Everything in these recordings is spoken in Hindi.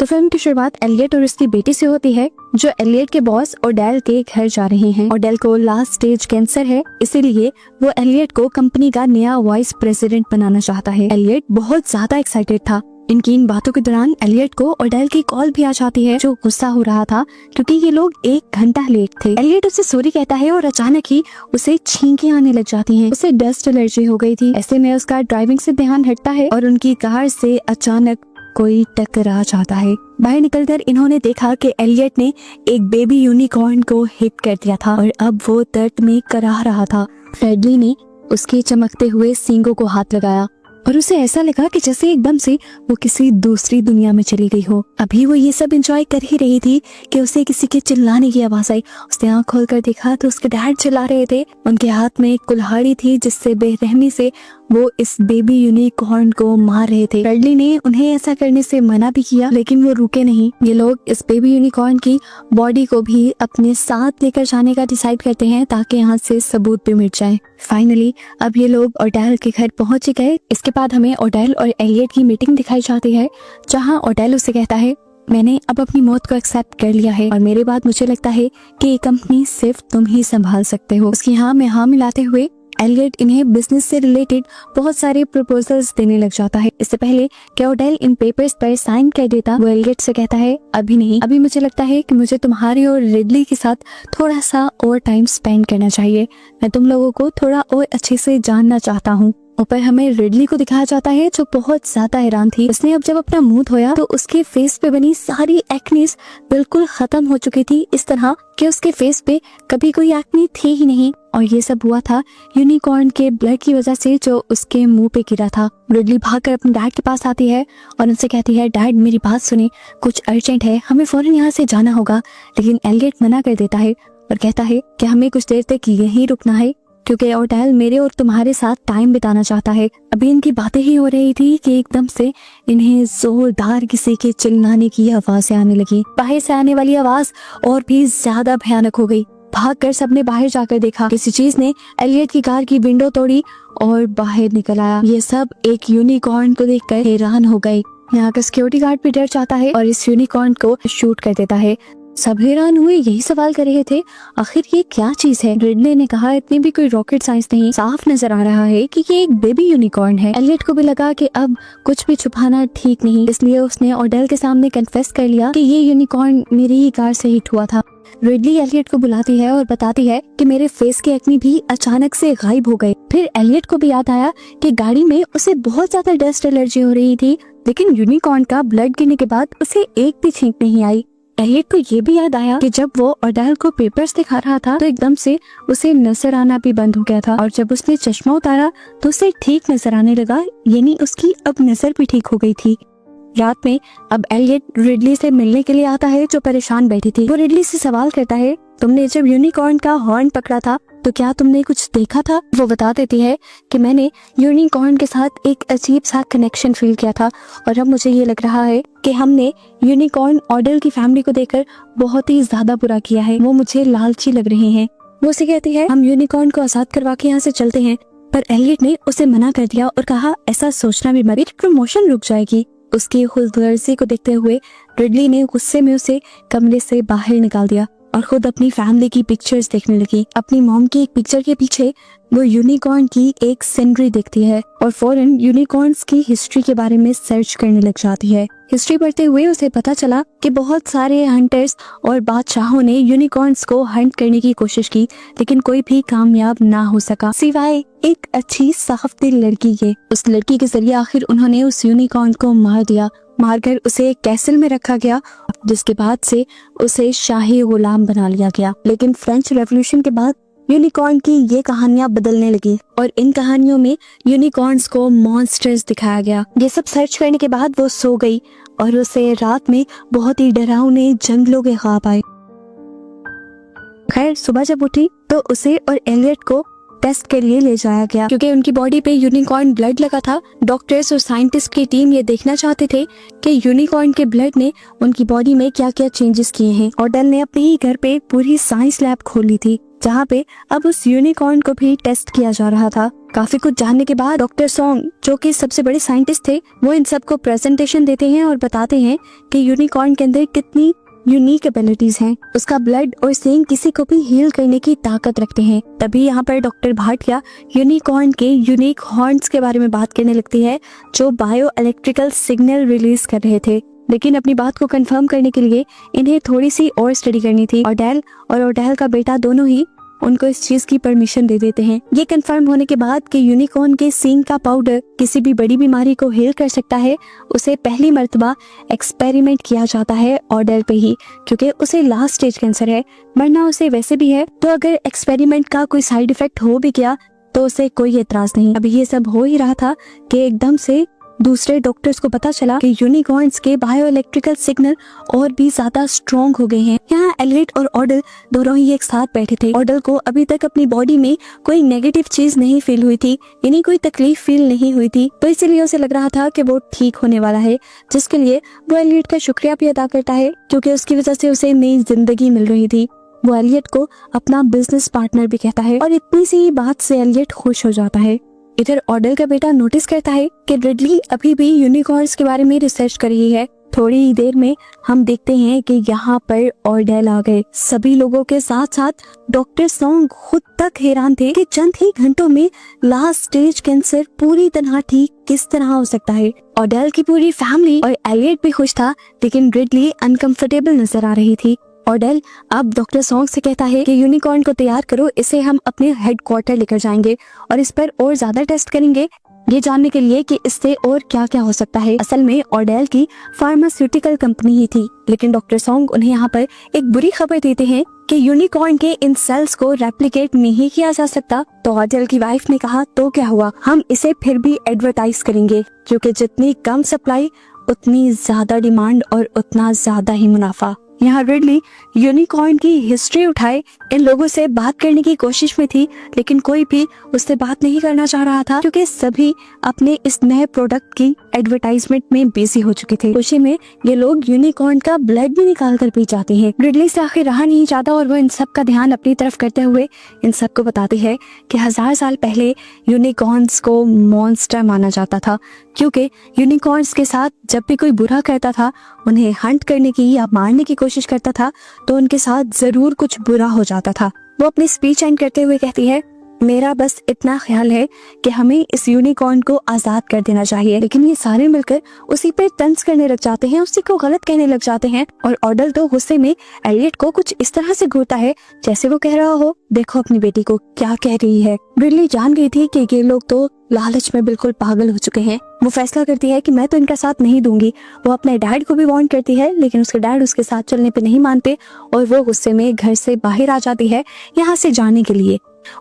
तो फिल्म की शुरुआत एलियट और उसकी बेटी से होती है, जो एलियट के बॉस ओडेल के घर जा रहे हैं। ओडेल को लास्ट स्टेज कैंसर है, इसीलिए वो एलियट को कंपनी का नया वाइस प्रेसिडेंट बनाना चाहता है। एलियट बहुत ज्यादा एक्साइटेड था। इनकी इन बातों के दौरान एलियट को ओडेल की कॉल भी आ जाती है, जो गुस्सा हो रहा था क्योंकि ये लोग 1 घंटा लेट थे। एलियट उसे सॉरी कहता है और अचानक ही उसे छींकें आने लग जाती हैं। उसे डस्ट एलर्जी हो गई थी। ऐसे में उसका ड्राइविंग से ध्यान हटता है और उनकी कार से अचानक कोई टकरा जाता है। बाहर निकलकर इन्होंने देखा कि एलियट ने एक बेबी यूनिकॉर्न को हिट कर दिया था और अब वो दर्द में कराह रहा था। फ्रेडली ने उसके चमकते हुए सींगों को हाथ लगाया और उसे ऐसा लगा कि जैसे एकदम से वो किसी दूसरी दुनिया में चली गई हो। अभी वो ये सब एंजॉय कर ही रही थी कि उसे किसी के चिल्लाने की आवाज आई। उसने आंख खोलकर देखा तो उसके डैड चिल्ला रहे थे। उनके हाथ में एक कुल्हाड़ी थी जिससे बेरहमी से वो इस बेबी यूनिकॉर्न को मार रहे थे। फ्रेडली ने उन्हें ऐसा करने से मना भी किया, लेकिन वो रुके नहीं। ये लोग इस बेबी यूनिकॉर्न की बॉडी को भी अपने साथ लेकर जाने का डिसाइड करते हैं ताकि यहाँ से सबूत भी मिट जाए। फाइनली अब ये लोग ओडेल के घर पहुंच गए। इसके बाद हमें ओडेल और एलियट की मीटिंग दिखाई जाती है, जहाँ ओडेल उसे कहता है, मैंने अब अपनी मौत को एक्सेप्ट कर लिया है और मेरे बाद मुझे लगता है कि ये कंपनी सिर्फ तुम ही संभाल सकते हो। उसकी हाँ में हाँ मिलाते हुए एलियट इन्हें बिजनेस से रिलेटेड बहुत सारे प्रपोजल्स देने लग जाता है। इससे पहले कि ओडेल इन पेपर्स पर साइन कर देता, वो एलियट से कहता है, अभी नहीं, अभी मुझे लगता है कि मुझे तुम्हारे और रिडली के साथ थोड़ा सा और टाइम स्पेंड करना चाहिए। मैं तुम लोगों को थोड़ा और अच्छे से जानना चाहता हूँ। ऊपर हमें रिडली को दिखाया जाता है, जो बहुत ज्यादा हैरान थी। उसने अब जब अपना मुंह धोया तो उसके फेस पे बनी सारी एक्नीज बिल्कुल खत्म हो चुकी थी, इस तरह कि उसके फेस पे कभी कोई एक्नी थी ही नहीं। और ये सब हुआ था यूनिकॉर्न के ब्लड की वजह से जो उसके मुंह पे गिरा था। रिडली भागकर अपने डैड के पास आती है और उनसे कहती है, डैड मेरी बात सुने, कुछ अर्जेंट है, हमें फौरन यहाँ से जाना होगा। लेकिन एलियट मना कर देता है और कहता है कि हमें कुछ देर तक यहीं रुकना है क्योंकि ओडेल मेरे और तुम्हारे साथ टाइम बिताना चाहता है। अभी इनकी बातें ही हो रही थी कि एकदम से इन्हें जोरदार किसी के चिल्लाने की आवाज़ें आने लगी। बाहर से आने वाली आवाज और भी ज्यादा भयानक हो गई। भागकर सबने बाहर जाकर देखा, किसी चीज ने एलियट की कार की विंडो तोड़ी और बाहर निकल आया। ये सब एक यूनिकॉर्न को देखकर हैरान हो गए। यहाँ का सिक्योरिटी गार्ड भी डर जाता है और इस यूनिकॉर्न को शूट कर देता है। सब हैरान हुए, यही सवाल कर रहे थे, आखिर ये क्या चीज है। रिडले ने कहा, इतनी भी कोई रॉकेट साइंस नहीं, साफ नजर आ रहा है कि ये एक बेबी यूनिकॉर्न है। एलियट को भी लगा कि अब कुछ भी छुपाना ठीक नहीं, इसलिए उसने ओडेल के सामने कन्फेस कर लिया कि ये यूनिकॉर्न मेरी ही कार से हिट हुआ था। रिडली एलियट को बुलाती है और बताती है कि मेरे फेस के एक्नी भी अचानक से गायब हो गए। फिर एलियट को भी याद आया कि गाड़ी में उसे बहुत ज्यादा डस्ट एलर्जी हो रही थी, लेकिन यूनिकॉर्न का ब्लड गिरने के बाद उसे एक भी छींक नहीं आई। एलियट को ये भी याद आया कि जब वो ओडेल को पेपर्स दिखा रहा था तो एकदम से उसे नजर आना भी बंद हो गया था, और जब उसने चश्मा उतारा तो उसे ठीक नजर आने लगा, यानी उसकी अब नजर भी ठीक हो गई थी। रात में अब एलियट रिडली से मिलने के लिए आता है, जो परेशान बैठी थी। वो रिडली से सवाल करता है, तुमने जब यूनिकॉर्न का हॉर्न पकड़ा था तो क्या तुमने कुछ देखा था। वो बता देती है कि मैंने यूनिकॉर्न के साथ एक अजीब सा कनेक्शन फील किया था और अब मुझे ये लग रहा है कि हमने यूनिकॉर्न ओडेल की फैमिली को देखकर बहुत ही ज्यादा बुरा किया है। वो मुझे लालची लग रहे हैं। वो उसे कहती है, हम यूनिकॉर्न को आजाद करवा के यहाँ से चलते हैं, पर एलियट ने उसे मना कर दिया और कहा, ऐसा सोचना भी मत, प्रमोशन रुक जाएगी। उसकी खुदगर्जी को देखते हुए रिडली ने गुस्से में उसे कमरे से बाहर निकाल दिया और खुद अपनी फैमिली की पिक्चर्स देखने लगी। अपनी मॉम की एक पिक्चर के पीछे वो यूनिकॉर्न की एक सीनरी देखती है और फौरन यूनिकॉर्न्स की हिस्ट्री के बारे में सर्च करने लग जाती है। हिस्ट्री पढ़ते हुए उसे पता चला कि बहुत सारे हंटर्स और बादशाहों ने यूनिकॉर्न्स को हंट करने की कोशिश की, लेकिन कोई भी कामयाब ना हो सका सिवाय एक अच्छी साफ दिल लड़की के। उस लड़की के जरिए आखिर उन्होंने उस यूनिकॉर्न को मार दिया। मारकर उसे एक कैसल में रखा गया, जिसके बाद से उसे शाही गुलाम बना लिया गया। लेकिन फ्रेंच रेवोल्यूशन के बाद यूनिकॉर्न की ये कहानियां बदलने लगी और इन कहानियों में यूनिकॉर्न्स को मॉन्स्टर्स दिखाया गया। ये सब सर्च करने के बाद वो सो गई और उसे रात में बहुत ही डरावने जंगलों के ख्वाब आए। खैर सुबह जब उठी तो उसे और एलियट को टेस्ट के लिए ले जाया गया क्योंकि उनकी बॉडी पे यूनिकॉर्न ब्लड लगा था। डॉक्टर्स और साइंटिस्ट की टीम ये देखना चाहते थे कि यूनिकॉर्न के ब्लड ने उनकी बॉडी में क्या क्या चेंजेस किए हैं। ऑडेल ने अपने ही घर पे पूरी साइंस लैब खोली थी जहाँ पे अब उस यूनिकॉर्न को भी टेस्ट किया जा रहा था। काफी कुछ जानने के बाद डॉक्टर सॉन्ग, जो कि सबसे बड़े साइंटिस्ट थे, वो इन सबको प्रेजेंटेशन देते हैं और बताते हैं कि यूनिकॉर्न के अंदर कितनी यूनिक एबिलिटीज हैं। उसका ब्लड और सींग किसी को भी हील करने की ताकत रखते हैं। तभी यहाँ पर डॉक्टर भाटिया यूनिकॉर्न के यूनिक हॉर्न्स के बारे में बात करने लगती है जो बायो इलेक्ट्रिकल सिग्नल रिलीज कर रहे थे। लेकिन अपनी बात को कंफर्म करने के लिए इन्हें थोड़ी सी और स्टडी करनी थी। ऑडेल और ऑडेल का बेटा दोनों ही उनको इस चीज की परमिशन दे देते हैं। ये कंफर्म होने के बाद कि यूनिकॉर्न के सींग का पाउडर किसी भी बड़ी बीमारी को हील कर सकता है, उसे पहली मर्तबा एक्सपेरिमेंट किया जाता है ऑडेल पे ही, क्योंकि उसे लास्ट स्टेज कैंसर है, मरना उसे वैसे भी है। तो अगर एक्सपेरिमेंट का कोई साइड इफेक्ट हो भी गया तो उसे कोई एतराज नहीं। अभी ये सब हो ही रहा था कि एकदम से दूसरे डॉक्टर्स को पता चला कि यूनिकॉर्न्स के बायो इलेक्ट्रिकल सिग्नल और भी ज्यादा स्ट्रॉन्ग हो गए हैं। यहाँ एलियट और ऑडेल दोनों ही एक साथ बैठे थे। ऑडेल को अभी तक अपनी बॉडी में कोई नेगेटिव चीज नहीं फील हुई थी, यानी कोई तकलीफ फील नहीं हुई थी, तो इसीलिए उसे लग रहा था कि वो ठीक होने वाला है, जिसके लिए वो एलियट का शुक्रिया भी अदा करता है क्योंकि उसकी वजह से उसे नई जिंदगी मिल रही थी। वो एलियट को अपना बिजनेस पार्टनर भी कहता है और इतनी सी बात से एलियट खुश हो जाता है। इधर ऑडेल का बेटा नोटिस करता है कि रिडली अभी भी यूनिकॉर्न्स के बारे में रिसर्च कर रही है। थोड़ी ही देर में हम देखते हैं कि यहाँ पर ऑडेल आ गए। सभी लोगों के साथ साथ डॉक्टर सॉन्ग खुद तक हैरान थे कि चंद ही घंटों में लास्ट स्टेज कैंसर पूरी तरह ठीक किस तरह हो सकता है। ऑडेल की पूरी फैमिली और एलियट भी खुश था, लेकिन रिडली अनकंफर्टेबल नजर आ रही थी। ऑडेल अब डॉक्टर सॉन्ग से कहता है कि यूनिकॉर्न को तैयार करो, इसे हम अपने हेडक्वार्टर लेकर जाएंगे और इस पर और ज्यादा टेस्ट करेंगे, ये जानने के लिए कि इससे और क्या क्या हो सकता है। असल में ऑडेल की फार्मास्यूटिकल कंपनी ही थी, लेकिन डॉक्टर सॉन्ग उन्हें यहाँ पर एक बुरी खबर देते हैं कि यूनिकॉर्न के इन सेल्स को रेप्लिकेट नहीं किया जा सकता। तो ऑडेल की वाइफ ने कहा तो क्या हुआ, हम इसे फिर भी एडवर्टाइज करेंगे, क्योंकि जितनी कम सप्लाई उतनी ज्यादा डिमांड और उतना ज्यादा ही मुनाफा। यहाँ रिडली यूनिकॉर्न की हिस्ट्री उठाए इन लोगों से बात करने की कोशिश में थी, लेकिन कोई भी उससे बात नहीं करना चाह रहा था क्योंकि सभी अपने इस नए प्रोडक्ट की एडवर्टाइजमेंट में बिजी हो चुके थे। खुशी में ये लोग यूनिकॉर्न का ब्लड भी निकाल कर पी जाते हैं। रिडली से आखिर रहा नहीं जाता और वो इन सब का ध्यान अपनी तरफ करते हुए इन सबको बताती है कि 1000 साल पहले यूनिकॉर्न्स को मॉन्स्टर माना जाता था, क्योंकि यूनिकॉर्न्स के साथ जब भी कोई बुरा करता था, उन्हें हंट करने की या मारने की कोशिश करता था, तो उनके साथ जरूर कुछ बुरा हो जाता था। वो अपनी स्पीच एंड करते हुए कहती है, मेरा बस इतना ख्याल है कि हमें इस यूनिकॉर्न को आजाद कर देना चाहिए। लेकिन ये सारे मिलकर उसी पे तंज करने लग जाते हैं, उसी को गलत कहने लग जाते हैं और ऑडेल तो गुस्से में एलियट को कुछ इस तरह से घूरता है जैसे वो कह रहा हो, देखो अपनी बेटी को क्या कह रही है। रिडली जान गई थी कि ये लोग तो लालच में बिल्कुल पागल हो चुके हैं। वो फैसला करती है कि मैं तो इनका साथ नहीं दूंगी। वो अपने डैड को भी वार्न करती है, लेकिन उसके डैड उसके साथ चलने पे नहीं मानते और वो गुस्से में घर से बाहर आ जाती है यहाँ से जाने के लिए।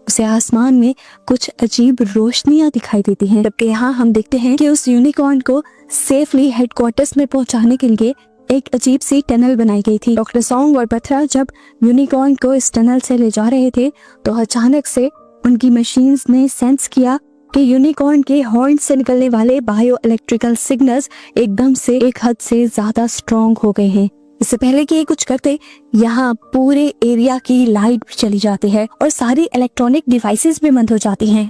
उसे आसमान में कुछ अजीब रोशनियां दिखाई देती हैं, जबकि यहाँ हम देखते हैं कि उस यूनिकॉर्न को सेफली हेडक्वार्टर्स में पहुंचाने के लिए एक अजीब सी टनल बनाई गई थी। डॉक्टर सॉन्ग और पथरा जब यूनिकॉर्न को इस टनल से ले जा रहे थे तो अचानक से उनकी मशीन्स ने सेंस किया कि यूनिकॉर्न के हॉर्न से निकलने वाले बायो इलेक्ट्रिकल सिग्नल्स एकदम से एक हद से ज्यादा स्ट्रॉन्ग हो गए हैं। इससे पहले कि ये कुछ करते, यहाँ पूरे एरिया की लाइट भी चली जाती है और सारी इलेक्ट्रॉनिक डिवाइसेस भी बंद हो जाती हैं।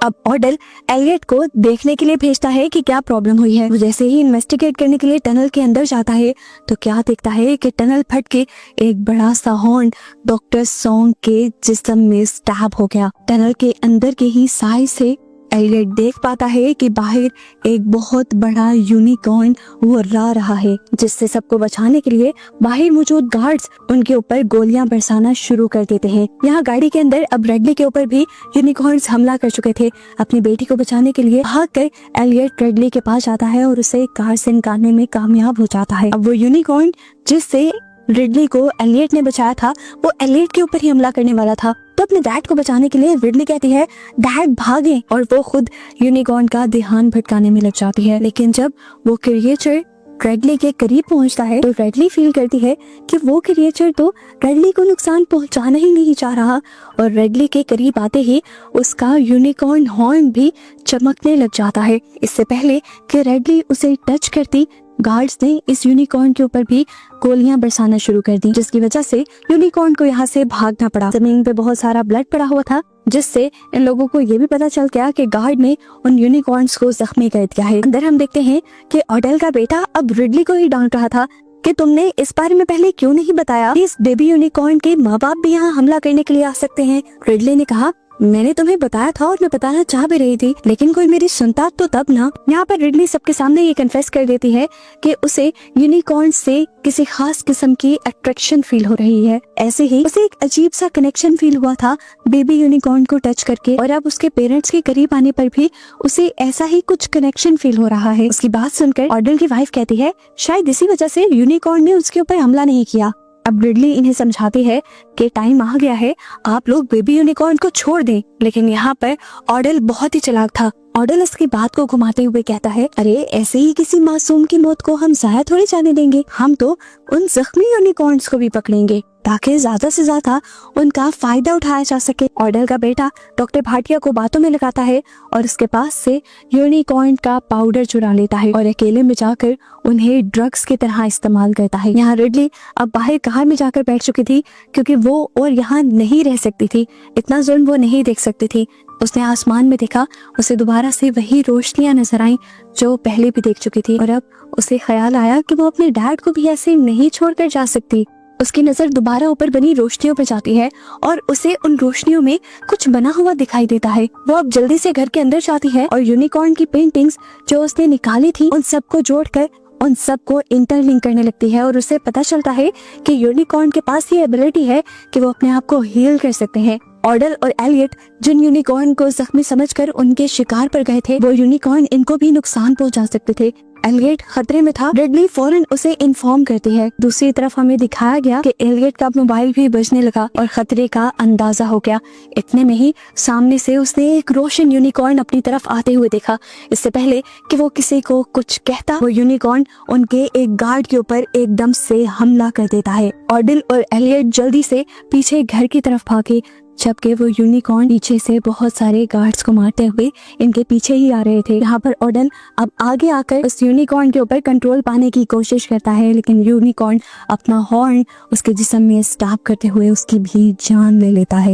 अब ऑडेल एलियट को देखने के लिए भेजता है कि क्या प्रॉब्लम हुई है। वो जैसे ही इन्वेस्टिगेट करने के लिए टनल के अंदर जाता है तो क्या देखता है कि टनल फट के एक बड़ा सा हॉर्न डॉक्टर सॉन्ग के जिस्म में स्टैब हो गया। टनल के अंदर के ही साइज से एलियट देख पाता है कि बाहर एक बहुत बड़ा यूनिकॉर्न उड़ रहा है, जिससे सबको बचाने के लिए बाहर मौजूद गार्ड्स उनके ऊपर गोलियां बरसाना शुरू कर देते हैं। यहाँ गाड़ी के अंदर अब रेडली के ऊपर भी यूनिकॉर्न्स हमला कर चुके थे। अपनी बेटी को बचाने के लिए भागकर एलियट रेडली के पास जाता है और उसे कार से निकालने में कामयाब हो जाता है। अब वो यूनिकॉर्न जिससे रिडली को एलियट ने बचाया था, वो एलियट के ऊपर ही हमला करने वाला था। तो अपने डैड को बचाने के लिए रिडली कहती है डैड भागे, और वो खुद यूनिकॉर्न का ध्यान भटकाने में लग जाती है। लेकिन जब वो क्रिएचर रेडली के करीब पहुंचता है तो रेडली फील करती है कि वो क्रिएचर तो रेडली को नुकसान पहुंचाना ही नहीं चाह रहा, और रेडली के करीब आते ही उसका यूनिकॉर्न हॉर्न भी चमकने लग जाता है। इससे पहले कि रेडली उसे टच करती, गार्ड्स ने इस यूनिकॉर्न के ऊपर भी गोलियां बरसाना शुरू कर दी, जिसकी वजह से यूनिकॉर्न को यहाँ से भागना पड़ा। जमीन पे बहुत सारा ब्लड पड़ा हुआ था, जिससे इन लोगों को ये भी पता चल गया कि गार्ड ने उन यूनिकॉर्न्स को जख्मी कर दिया है। अंदर हम देखते हैं कि ऑडेल का बेटा अब रिडली को ही डांट रहा था कि तुमने इस बारे में पहले क्यों नहीं बताया कि इस बेबी यूनिकॉर्न के माँ बाप भी यहाँ हमला करने के लिए आ सकते हैं। रिडली ने कहा, मैंने तुम्हें बताया था और मैं बताना चाह भी रही थी, लेकिन कोई मेरी सुनता तो तब ना। यहाँ पर रिडली सबके सामने ये कन्फेस कर देती है कि उसे यूनिकॉर्न से किसी खास किस्म की अट्रैक्शन फील हो रही है। ऐसे ही उसे एक अजीब सा कनेक्शन फील हुआ था बेबी यूनिकॉर्न को टच करके, और अब उसके पेरेंट्स के करीब आने पर भी उसे ऐसा ही कुछ कनेक्शन फील हो रहा है। उसकी बात सुनकर ऑडेल की वाइफ कहती है, शायद इसी वजह से यूनिकॉर्न ने उसके ऊपर हमला नहीं किया। अब रिडली इन्हें समझाती है कि टाइम आ गया है, आप लोग बेबी यूनिकॉर्न को छोड़ दें, लेकिन यहाँ पर ऑडेल बहुत ही चालाक था। ऑडेल इसकी बात को घुमाते हुए कहता है, अरे ऐसे ही किसी मासूम की मौत को हम जाया थोड़ी जाने देंगे, हम तो उन जख्मी यूनिकॉर्न्स को भी पकड़ेंगे ताकि ज्यादा से ज्यादा उनका फायदा उठाया जा सके। ऑडेल का बेटा डॉक्टर भाटिया को बातों में लगाता है और उसके पास से यूनिकॉर्न का पाउडर चुरा लेता है और अकेले में जाकर उन्हें ड्रग्स की तरह इस्तेमाल करता है। यहाँ रिडली अब बाहर कार में जाकर बैठ चुकी थी, क्योंकि वो और यहाँ नहीं रह सकती थी, इतना जुल्म वो नहीं देख सकती थी। उसने आसमान में देखा, उसे दोबारा से वही रोशनियां नजर आईं जो पहले भी देख चुकी थी, और अब उसे ख्याल आया कि वो अपने डैड को भी ऐसे नहीं छोड़कर जा सकती। उसकी नजर दोबारा ऊपर बनी रोशनियों पर जाती है और उसे उन रोशनियों में कुछ बना हुआ दिखाई देता है। वो अब जल्दी से घर के अंदर जाती है और यूनिकॉर्न की पेंटिंग्स जो उसने निकाली थी उन सबको जोड़कर उन सबको इंटरलिंक करने लगती है, और उसे पता चलता है कि यूनिकॉर्न के पास ये एबिलिटी है कि वो अपने आप को हील कर सकते हैं। ऑडेल और एलियट जिन यूनिकॉर्न को जख्मी समझकर उनके शिकार पर गए थे, वो यूनिकॉर्न इनको भी नुकसान पहुंचा सकते थे। एलियट खतरे में था, रिडली फौरन उसे इन्फॉर्म करती है। दूसरी तरफ हमें दिखाया गया कि एलियट का मोबाइल भी बजने लगा और खतरे का अंदाजा हो गया। इतने में ही सामने से उसने एक रोशन यूनिकॉर्न अपनी तरफ आते हुए देखा। इससे पहले कि वो किसी को कुछ कहता, वो यूनिकॉर्न उनके एक गार्ड के ऊपर एकदम से हमला कर देता है। ऑडेल और एलियट जल्दी से पीछे घर की तरफ भागे, जबकि वो यूनिकॉर्न पीछे से बहुत सारे गार्ड्स को मारते हुए इनके पीछे ही आ रहे थे। यहाँ पर ऑडेल अब आगे आकर उस यूनिकॉर्न के ऊपर कंट्रोल पाने की कोशिश करता है, लेकिन यूनिकॉर्न अपना हॉर्न उसके जिस्म में स्टॉप करते हुए उसकी भी जान ले लेता है।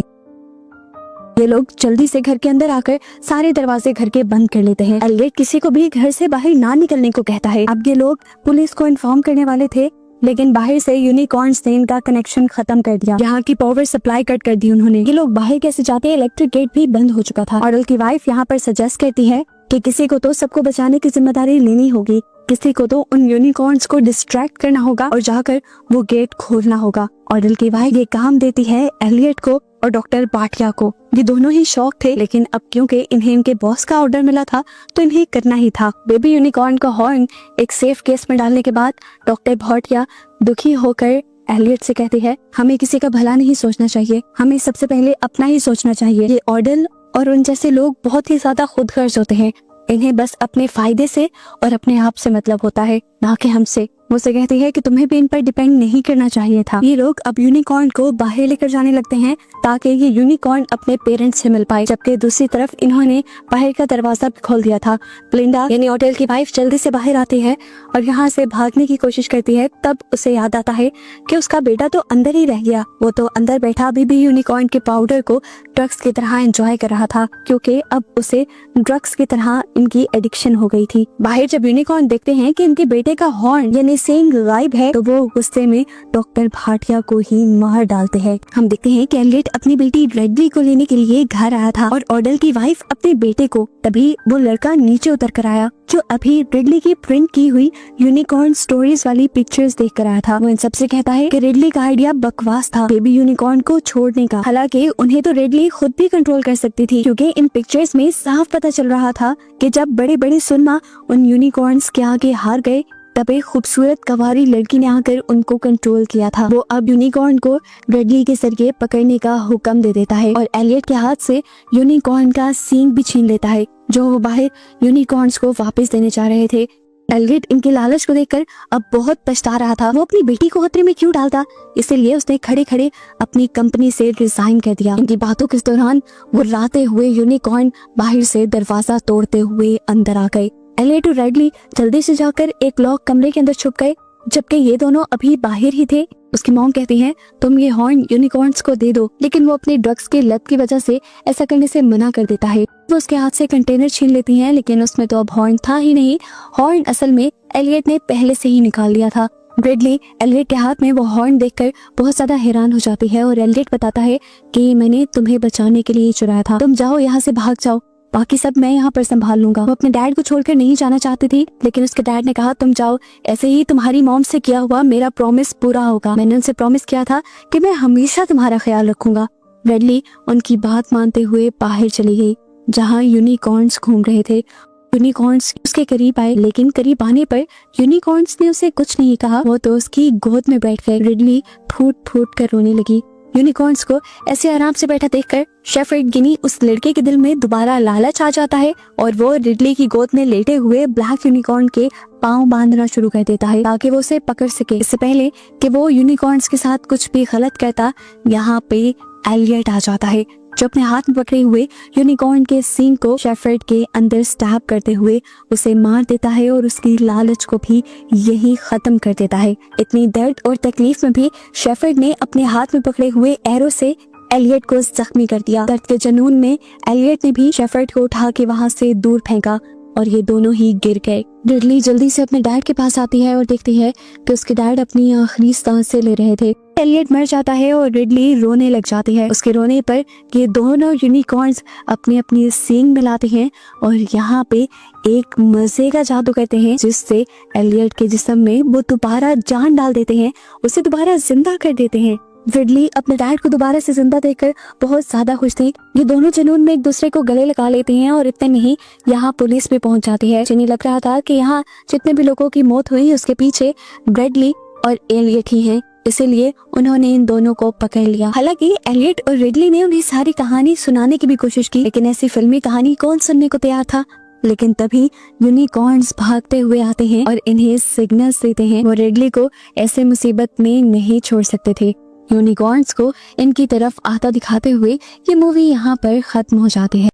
ये लोग जल्दी से घर के अंदर आकर सारे दरवाजे घर के बंद कर लेते हैं। एलियट किसी को भी घर से बाहर ना निकलने को कहता है। अब ये लोग पुलिस को इन्फॉर्म करने वाले थे, लेकिन बाहर से यूनिकॉर्न्स ने इनका कनेक्शन खत्म कर दिया। यहाँ की पावर सप्लाई कट कर दी उन्होंने। ये लोग बाहर कैसे जाते हैं, इलेक्ट्रिक गेट भी बंद हो चुका था। ऑडेल की वाइफ यहाँ पर सजेस्ट करती है कि किसी को तो सबको बचाने की जिम्मेदारी लेनी होगी, किसी को तो उन यूनिकॉर्न्स को डिस्ट्रैक्ट करना होगा और जाकर वो गेट खोलना होगा। ऑडेल की वाइफ ये काम देती है एलियट को और डॉक्टर भाटिया को। ये दोनों ही शौक थे, लेकिन अब क्योंकि इन्हें इनके बॉस का ऑर्डर मिला था तो इन्हें करना ही था। बेबी यूनिकॉर्न का हॉर्न एक सेफ केस में डालने के बाद डॉक्टर भाटिया दुखी होकर एलियट से कहती है, हमें किसी का भला नहीं सोचना चाहिए, हमें सबसे पहले अपना ही सोचना चाहिए। ये ऑडेल और उन जैसे लोग बहुत ही ज्यादा खुदगर्ज होते हैं, इन्हें बस अपने फायदे से और अपने आप से मतलब होता है, ना कि हमसे। वो से कहती है कि तुम्हें भी इन पर डिपेंड नहीं करना चाहिए था। ये लोग अब यूनिकॉर्न को बाहर लेकर जाने लगते हैं ताकि ये यूनिकॉर्न अपने पेरेंट्स से मिल पाए, जबकि दूसरी तरफ इन्होंने बाहर का दरवाजा भी खोल दिया था। ब्लिंडा यानी ऑडेल की वाइफ जल्दी से बाहर आती है और यहाँ से भागने की कोशिश करती है। तब उसे याद आता है कि उसका बेटा तो अंदर ही रह गया। वो तो अंदर बैठा अभी भी यूनिकॉर्न के पाउडर को ड्रग्स की तरह एंजॉय कर रहा था, क्योंकि अब उसे ड्रग्स की तरह इनकी एडिक्शन हो गई थी। बाहर जब यूनिकॉर्न देखते हैं कि इनके बेटे का हॉर्न यानी सेंग गायब है, तो वो गुस्से में डॉक्टर भाटिया को ही मार डालते हैं। हम देखते हैं कि एलियट अपनी बेटी रेडली को लेने के लिए घर आया था और ऑडेल की वाइफ अपने बेटे को। तभी वो लड़का नीचे उतर कर आया जो अभी रिडली की प्रिंट की हुई यूनिकॉर्न स्टोरीज वाली पिक्चर्स देख कर आया था। वो इन सबसे कहता है कि रिडली का आइडिया बकवास था बेबी यूनिकॉर्न को छोड़ने का। हालांकि उन्हें तो रिडली खुद भी कंट्रोल कर सकती थी, क्योंकि इन पिक्चर्स में साफ पता चल रहा था कि जब बड़े बड़े सुरमा उन यूनिकॉर्न्स के आगे हार गए, तब एक खूबसूरत कवारी लड़की ने आकर उनको कंट्रोल किया था। वो अब यूनिकॉर्न को रेडली के जरिए पकड़ने का हुक्म दे देता है और एलियट के हाथ से यूनिकॉर्न का सींग भी छीन लेता है, जो वो बाहर यूनिकॉर्न्स को वापस देने जा रहे थे। एलियट इनके लालच को देखकर अब बहुत पछता रहा था। वो अपनी बेटी को खतरे में क्यों डालता, इसीलिए उसने खड़े खड़े अपनी कंपनी से रिजाइन कर दिया। इनकी बातों के दौरान वो राते हुए यूनिकॉर्न बाहर से दरवाजा तोड़ते हुए अंदर आ गए। एलियट और रेडली जल्दी से जाकर एक लॉक कमरे के अंदर छुप गए, जबकि ये दोनों अभी बाहर ही थे। उसकी मॉम कहती है तुम ये हॉर्न यूनिकॉर्न्स को दे दो, लेकिन वो अपने ड्रग्स के लत की वजह से ऐसा करने से मना कर देता है। वो उसके हाथ से कंटेनर छीन लेती हैं, लेकिन उसमें तो अब हॉर्न था ही नहीं। हॉर्न असल में एलियट ने पहले से ही निकाल लिया था। ब्रेडली एलियट के हाथ में वो हॉर्न देखकर बहुत ज्यादा हैरान हो जाती है और एलियट बताता है कि मैंने तुम्हें बचाने के लिए चुराया था, तुम जाओ यहाँ से, भाग जाओ, बाकी सब मैं यहाँ पर संभाल लूंगा। वो अपने डैड को छोड़कर नहीं जाना चाहती थी, लेकिन उसके डैड ने कहा तुम जाओ, ऐसे ही तुम्हारी मॉम से किया हुआ मेरा प्रॉमिस पूरा होगा। मैंने उनसे प्रॉमिस किया था कि मैं हमेशा तुम्हारा ख्याल रखूंगा। रेडली उनकी बात मानते हुए बाहर चली गई, जहाँ यूनिकॉर्न्स घूम रहे थे। यूनिकॉर्न्स उसके करीब आए, लेकिन करीब आने पर यूनिकॉर्न्स ने उसे कुछ नहीं कहा। वो तो उसकी गोद में बैठ गए। रेडली फूट फूट कर रोने लगी। यूनिकॉर्न्स को ऐसे आराम से बैठा देखकर शेफर्ड गिनी उस लड़के के दिल में दोबारा लालच आ जाता है और वो रिडली की गोद में लेटे हुए ब्लैक यूनिकॉर्न के पांव बांधना शुरू कर देता है ताकि वो उसे पकड़ सके। इससे पहले कि वो यूनिकॉर्न्स के साथ कुछ भी गलत करता, यहाँ पे एलियट आ जाता है, जो अपने हाथ में पकड़े हुए यूनिकॉर्न के सींग को शेफर्ड के अंदर स्टैब करते हुए उसे मार देता है और उसकी लालच को भी यही खत्म कर देता है। इतनी दर्द और तकलीफ में भी शेफर्ड ने अपने हाथ में पकड़े हुए एरो से एलियट को जख्मी कर दिया। दर्द के जुनून में एलियट ने भी शेफर्ड को उठा के वहाँ से दूर फेंका और ये दोनों ही गिर गए। रिडली जल्दी से अपने डैड के पास आती है और देखती है कि उसके डैड अपनी आखिरी सांसें ले रहे थे। एलियट मर जाता है और रिडली रोने लग जाती है। उसके रोने पर ये दोनों यूनिकॉर्न्स अपनी अपनी सींग मिलाते हैं और यहाँ पे एक मजे का जादू करते हैं, जिससे एलियट के जिस्म में वो दोबारा जान डाल देते हैं, उसे दोबारा जिंदा कर देते हैं। रिडली अपने डैड को दोबारा से जिंदा देखकर बहुत ज्यादा खुश थी। ये दोनों जुनून में एक दूसरे को गले लगा लेते हैं और इतने नहीं, यहाँ पुलिस भी पहुंच जाती है। जिन्हें लग रहा था कि यहाँ जितने भी लोगों की मौत हुई उसके पीछे ब्रेडली और एलियट ही हैं, इसीलिए उन्होंने इन दोनों को पकड़ लिया। हालांकि एलियट और रिडली ने उन्हें सारी कहानी सुनाने की भी कोशिश की, लेकिन ऐसी फिल्मी कहानी कौन सुनने को तैयार था। लेकिन तभी यूनिकॉर्न्स भागते हुए आते हैं और इन्हें सिग्नल्स देते हैं। वो रिडली को ऐसे मुसीबत में नहीं छोड़ सकते थे। यूनिकॉर्न्स को इनकी तरफ आता दिखाते हुए ये मूवी यहाँ पर खत्म हो जाती है।